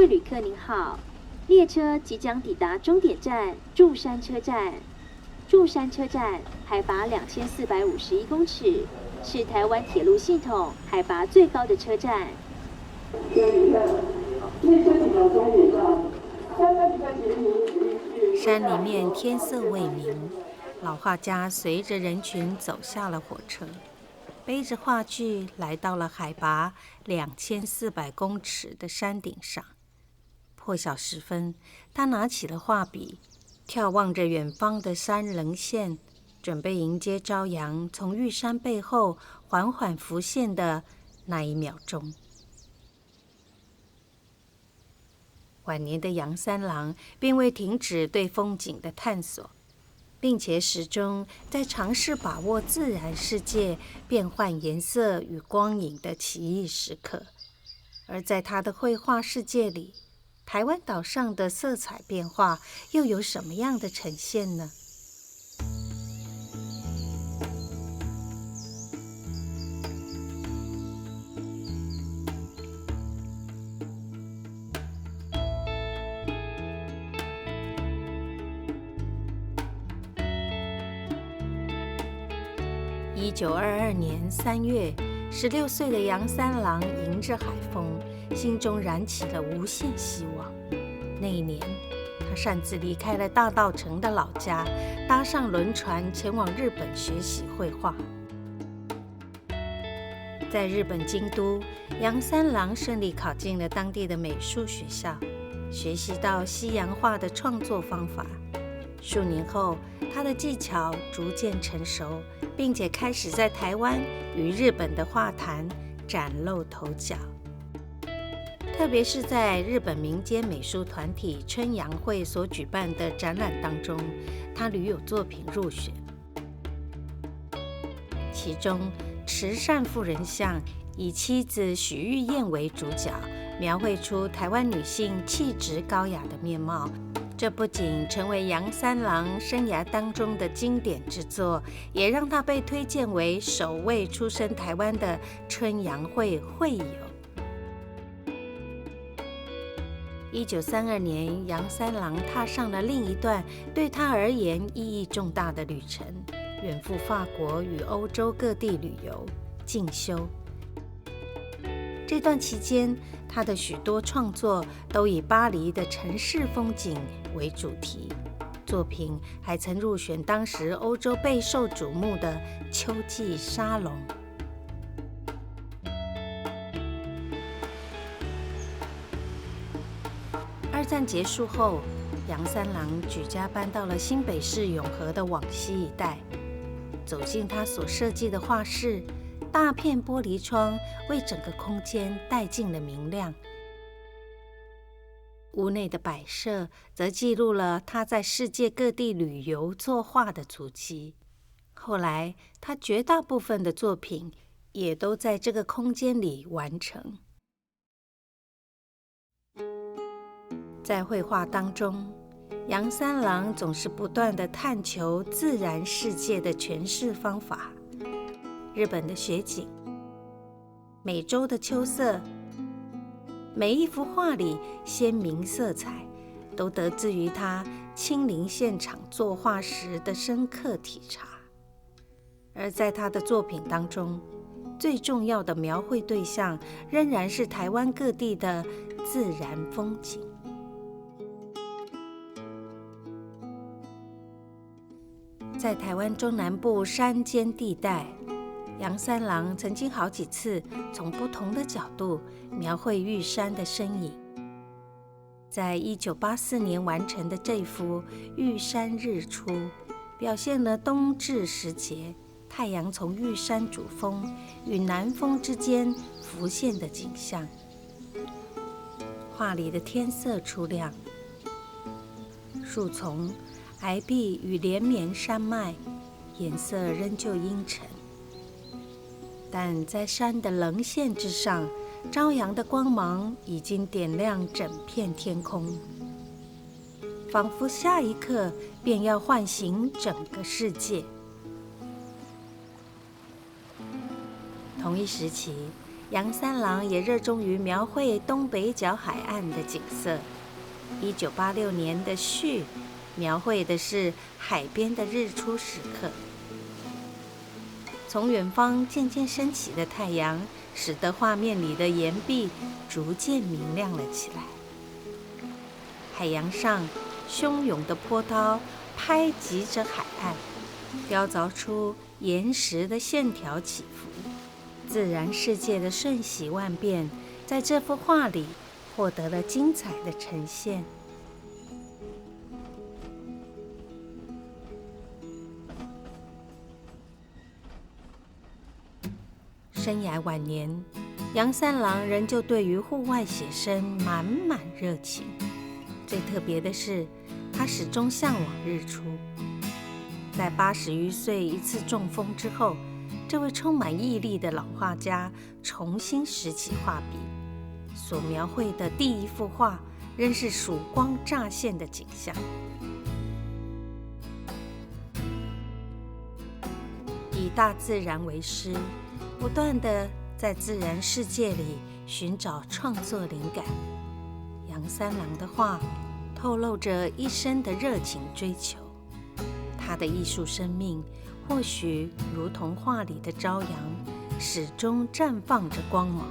位旅客您好，列车即将抵达终点站柱山车站。柱山车站海拔2451公尺，是台湾铁路系统海拔最高的车站。山里面天色未明，老画家随着人群走下了火车，背着画具来到了海拔2400公尺的山顶上。破晓时分，他拿起了画笔，眺望着远方的山棱线，准备迎接朝阳从玉山背后缓缓浮现的那一秒钟。晚年的杨三郎并未停止对风景的探索，并且始终在尝试把握自然世界变换颜色与光影的奇异时刻。而在他的绘画世界里，台湾岛上的色彩变化又有什么样的呈现呢？1922年3月，16岁的杨三郎迎着海风，心中燃起了无限希望。那一年，他擅自离开了大稻埕的老家，搭上轮船前往日本学习绘画。在日本京都，杨三郎顺利考进了当地的美术学校，学习到西洋画的创作方法。数年后，他的技巧逐渐成熟，并且开始在台湾与日本的画坛崭露头角。特别是在日本民间美术团体春阳会所举办的展览当中，他屡有作品入选。其中《慈善妇人像》以妻子许玉燕为主角，描绘出台湾女性气质高雅的面貌。这不仅成为杨三郎生涯当中的经典之作，也让他被推荐为首位出身台湾的春阳会会友。1932年，杨三郎踏上了另一段对他而言意义重大的旅程，远赴法国与欧洲各地旅游进修。这段期间，他的许多创作都以巴黎的城市风景为主题，作品还曾入选当时欧洲备受瞩目的秋季沙龙。二战结束后，杨三郎举家搬到了新北市永和的往西一带。走进他所设计的画室，大片玻璃窗为整个空间带进了明亮。屋内的摆设则记录了他在世界各地旅游作画的足迹。后来，他绝大部分的作品也都在这个空间里完成。在绘画当中，杨三郎总是不断地探求自然世界的诠释方法。日本的雪景，美洲的秋色，每一幅画里鲜明色彩，都得自于他亲临现场作画时的深刻体察。而在他的作品当中，最重要的描绘对象仍然是台湾各地的自然风景。在台湾中南部山间地带，杨三郎曾经好几次从不同的角度描绘玉山的身影。在1984年完成的这幅《玉山日出》，表现了冬至时节太阳从玉山主峰与南峰之间浮现的景象。画里的天色初亮，树丛、崖壁与连绵山脉颜色仍旧阴沉，但在山的棱线之上，朝阳的光芒已经点亮整片天空，仿佛下一刻便要唤醒整个世界。同一时期，杨三郎也热衷于描绘东北角海岸的景色。1986年的《序》描绘的是海边的日出时刻。从远方渐渐升起的太阳，使得画面里的岩壁逐渐明亮了起来。海洋上汹涌的波涛拍击着海岸，雕凿出岩石的线条起伏。自然世界的瞬息万变，在这幅画里获得了精彩的呈现。生涯晚年，杨三郎仍旧对于户外写生满满热情。最特别的是，他始终向往日出。在80余岁一次中风之后，这位充满毅力的老画家重新拾起画笔，所描绘的第一幅画仍是曙光乍现的景象。以大自然为师，不断地在自然世界里寻找创作灵感。杨三郎的画透露着一生的热情追求，他的艺术生命或许如同画里的朝阳，始终绽放着光芒。